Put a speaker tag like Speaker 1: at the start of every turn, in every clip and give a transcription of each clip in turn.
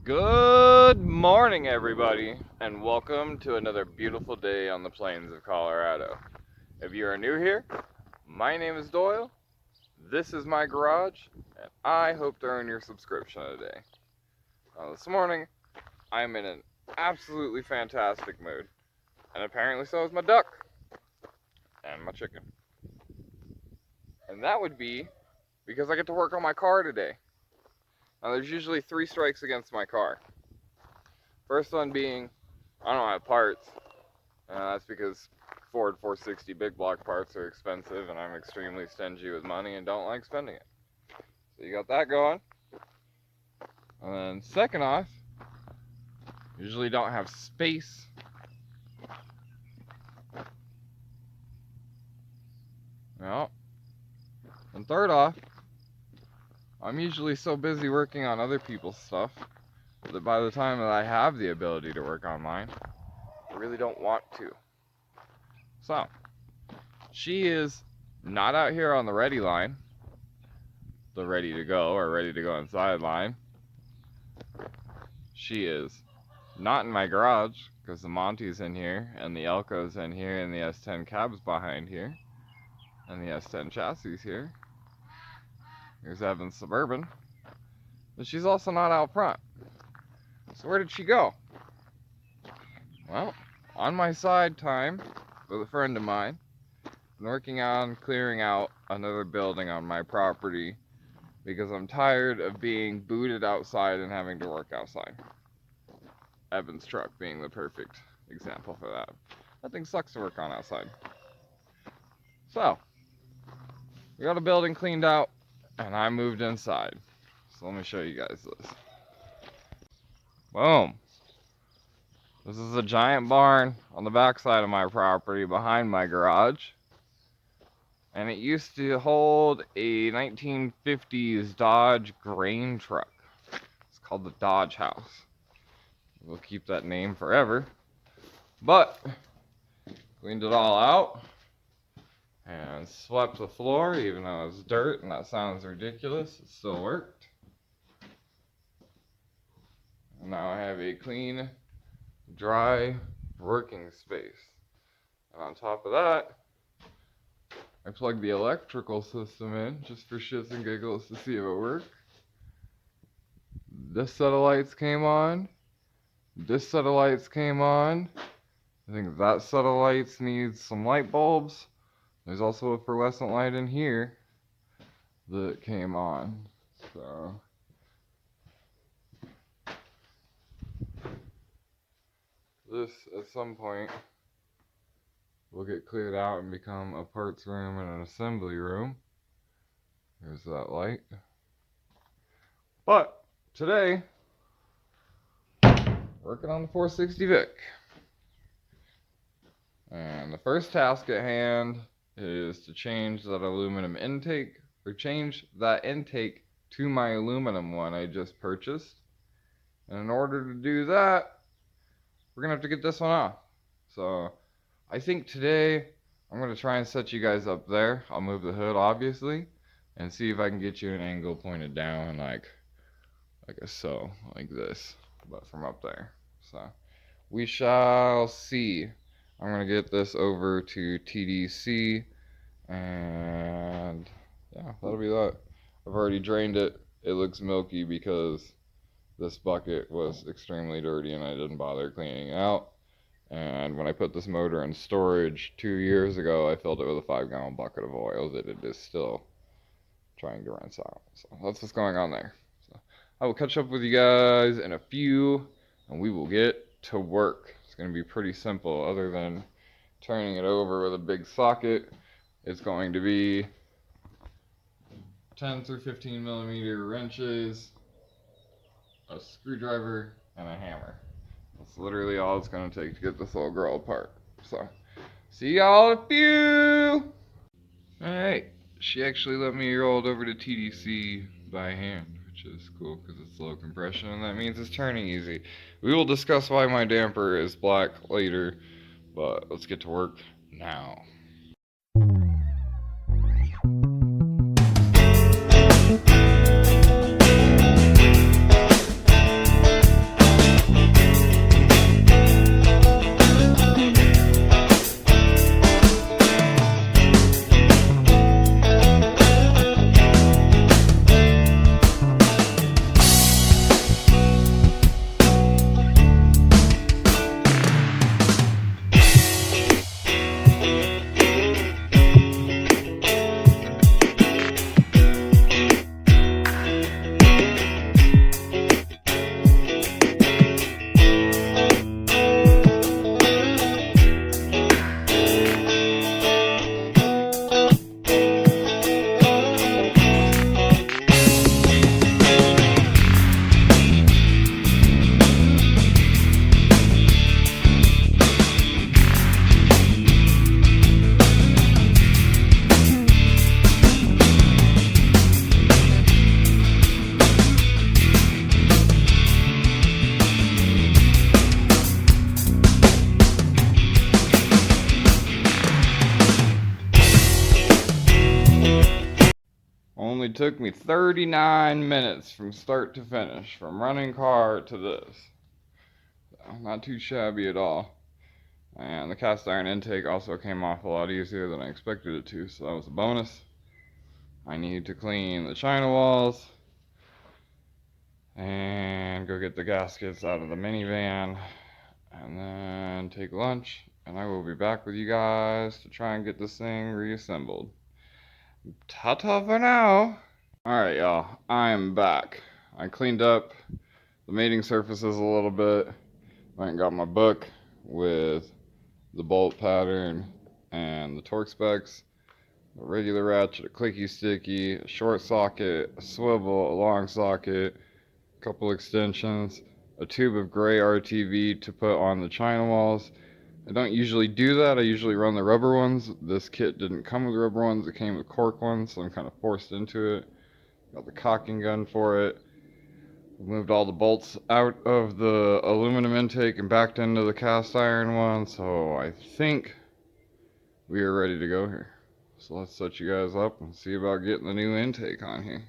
Speaker 1: Good morning, everybody, and welcome to another beautiful day on the plains of Colorado. If you are new here, my name is Doyle, this is my garage, and I hope to earn your subscription today. This morning, I'm in an absolutely fantastic mood, and apparently so is my duck and my chicken. And that would be because I get to work on my car today. Now, there's usually 3 strikes against my car. First one being, I don't have parts. That's because Ford 460 big block parts are expensive, and I'm extremely stingy with money and don't like spending it. So you got that going. And then second off, usually don't have space. No. And third off, I'm usually so busy working on other people's stuff that by the time that I have the ability to work on mine, I really don't want to. So, she is not out here on the ready line, the ready to go or ready to go inside line. She is not in my garage because the Monty's in here and the Elko's in here and the S10 cab's behind here and the S10 chassis here. Here's Evan's Suburban. But she's also not out front. So where did she go? Well, on my side time with a friend of mine, been working on clearing out another building on my property because I'm tired of being booted outside and having to work outside. Evan's truck being the perfect example for that. That thing sucks to work on outside. So, we got a building cleaned out, and I moved inside. So let me show you guys this. Boom. This is a giant barn on the backside of my property behind my garage. And it used to hold a 1950s Dodge grain truck. It's called the Dodge House. We'll keep that name forever. But, cleaned it all out. And swept the floor, even though it's dirt, and that sounds ridiculous. It still worked. And now I have a clean, dry, working space. And on top of that, I plugged the electrical system in, just for shits and giggles to see if it worked. This set of lights came on. This set of lights came on. I think that set of lights needs some light bulbs. There's also a fluorescent light in here that came on. So this at some point will get cleared out and become a parts room and an assembly room. There's that light. But today, working on the 460 Vic. And the first task at hand is to change that aluminum intake, or change that intake to my aluminum one I just purchased. And in order to do that, we're gonna have to get this one off. So I think today I'm gonna try and set you guys up there. I'll move the hood obviously and see if I can get you an angle pointed down like so, like this, but from up there. So we shall see. I'm gonna get this over to TDC, and yeah, that'll be that. I've already drained it. It looks milky because this bucket was extremely dirty and I didn't bother cleaning it out. And when I put this motor in storage 2 years ago, I filled it with a 5-gallon bucket of oil that it is still trying to rinse out. So that's what's going on there. So I will catch up with you guys in a few, and we will get to work. It's going to be pretty simple. Other than turning it over with a big socket, it's going to be 10 through 15 millimeter wrenches, a screwdriver, and a hammer. That's literally all it's going to take to get this little girl apart. So, see y'all in a few! Alright, she actually let me roll it over to TDC by hand, which is cool because it's low compression and that means it's turning easy. We will discuss why my damper is black later, but let's get to work now. it took me 39 minutes from start to finish, from running car to this. Not too shabby at all. And the cast iron intake also came off a lot easier than I expected it to, so that was a bonus. I need to clean the China walls and go get the gaskets out of the minivan and then take lunch, and I will be back with you guys to try and get this thing reassembled. Ta-ta for now. Alright, y'all, I'm back. I cleaned up the mating surfaces a little bit. Went and got my book with the bolt pattern and the torque specs, a regular ratchet, a clicky sticky, a short socket, a swivel, a long socket, a couple extensions, a tube of gray RTV to put on the China walls. I don't usually do that. I usually run the rubber ones. This kit didn't come with rubber ones. It came with cork ones, so I'm kind of forced into it. Got the caulking gun for it. Moved all the bolts out of the aluminum intake and backed into the cast iron one, so I think we are ready to go here. So let's set you guys up and see about getting the new intake on here.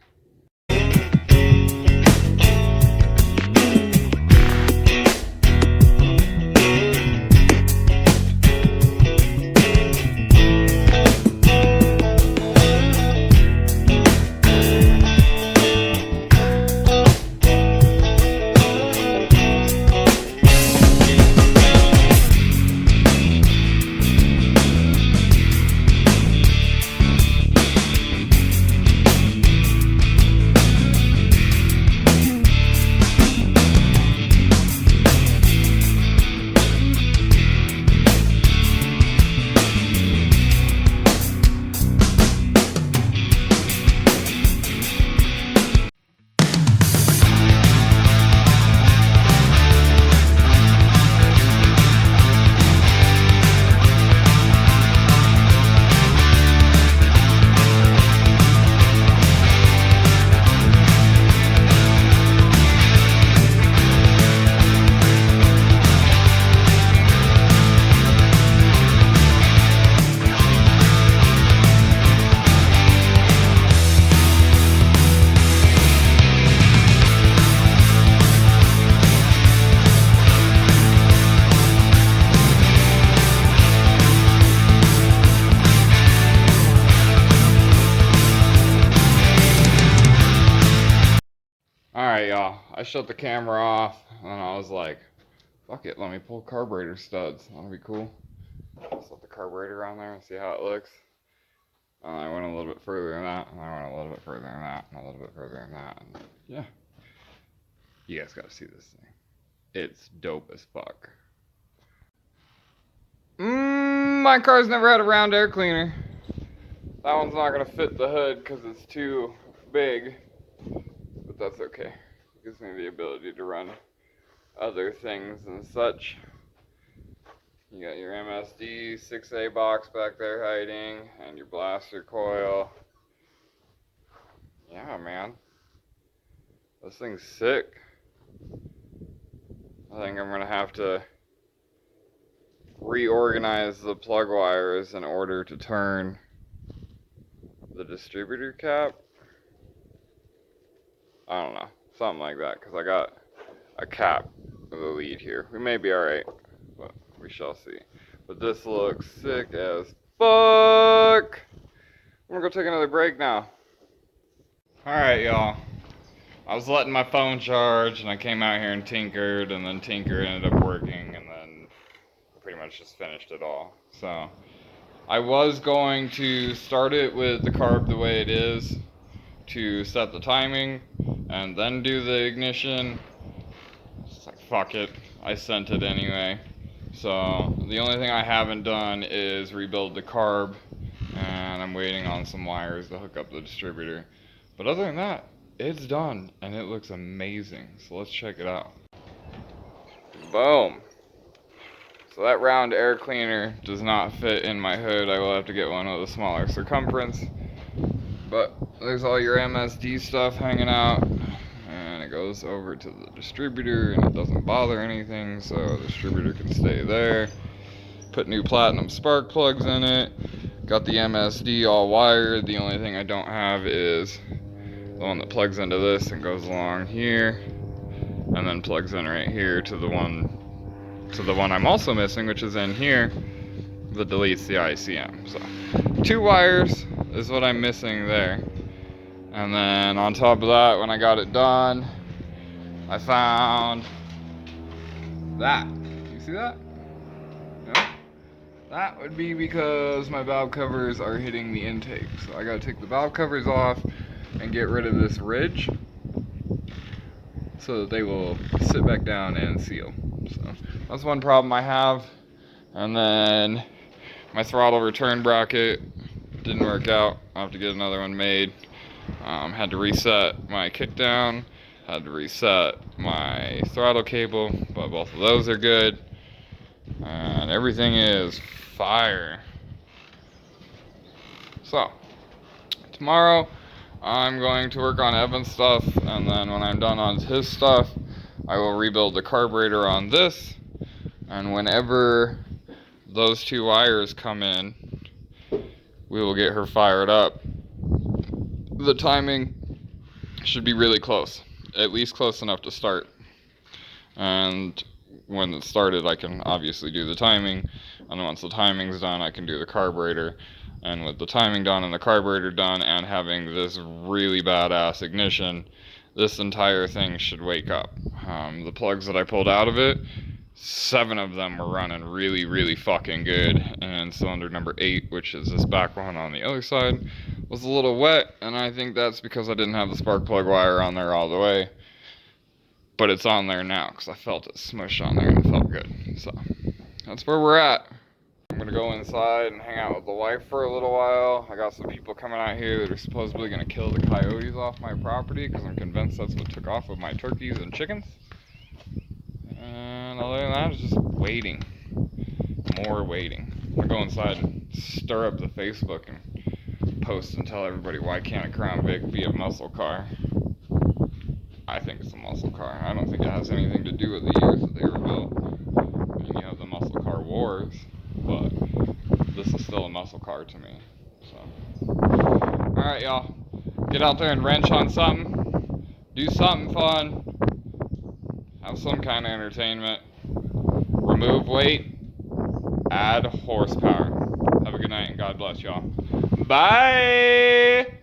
Speaker 1: Alright, y'all, I shut the camera off and I was like, fuck it, let me pull carburetor studs. That'll be cool. Set the carburetor on there and see how it looks. And I went a little bit further than that, and I went a little bit further than that, and a little bit further than that. And yeah, you guys gotta see this thing. It's dope as fuck. My car's never had a round air cleaner. That one's not gonna fit the hood because it's too big. But that's okay. It gives me the ability to run other things and such. You got your MSD 6A box back there hiding, and your blaster coil. Yeah, man. This thing's sick. I think I'm gonna have to reorganize the plug wires in order to turn the distributor cap. I don't know, something like that, because I got a cap with a lead here. We may be alright, but we shall see. But this looks sick as fuck. I'm gonna go take another break now. Alright, y'all. I was letting my phone charge, and I came out here and tinkered, and then tinker ended up working, and then pretty much just finished it all. So I was going to start it with the carb the way it is to set the timing and then do the ignition. It's like, fuck it, I sent it anyway. So the only thing I haven't done is rebuild the carb, and I'm waiting on some wires to hook up the distributor. But other than that, it's done and it looks amazing. So let's check it out. Boom. So that round air cleaner does not fit in my hood. I will have to get one with a smaller circumference. But there's all your MSD stuff hanging out, and it goes over to the distributor, and it doesn't bother anything, so the distributor can stay there. Put new platinum spark plugs in it. Got the MSD all wired. The only thing I don't have is one that plugs into this and goes along here, and then plugs in right here to the one I'm also missing, which is in here, that deletes the ICM. So 2 wires is what I'm missing there. And then on top of that, when I got it done, I found that. You see that? No? That would be because my valve covers are hitting the intake. So I gotta take the valve covers off and get rid of this ridge so that they will sit back down and seal. So that's one problem I have. And then my throttle return bracket didn't work out. I'll have to get another one made. Had to reset my kickdown, had to reset my throttle cable, but both of those are good. And everything is fire. So, tomorrow I'm going to work on Evan's stuff, and then when I'm done on his stuff, I will rebuild the carburetor on this. And whenever those 2 wires come in, we will get her fired up. The timing should be really close, at least close enough to start. And when it started, I can obviously do the timing, and once the timing's done, I can do the carburetor. And with the timing done and the carburetor done, and having this really badass ignition, this entire thing should wake up. The plugs that I pulled out of it, 7 of them were running really, really fucking good. And cylinder number 8, which is this back one on the other side, was a little wet, and I think that's because I didn't have the spark plug wire on there all the way. But it's on there now, because I felt it smush on there and it felt good. So, that's where we're at. I'm going to go inside and hang out with the wife for a little while. I got some people coming out here that are supposedly going to kill the coyotes off my property, because I'm convinced that's what took off with my turkeys and chickens. And other than that, it's just waiting. More waiting. I'm going to go inside and stir up the Facebook and post and tell everybody why can't a Crown Vic be a muscle car. I think it's a muscle car. I don't think it has anything to do with the years that they were built. I mean, you have the muscle car wars, but this is still a muscle car to me. So, alright, y'all. Get out there and wrench on something. Do something fun. Have some kind of entertainment. Remove weight. Add horsepower. Have a good night and God bless y'all. Bye!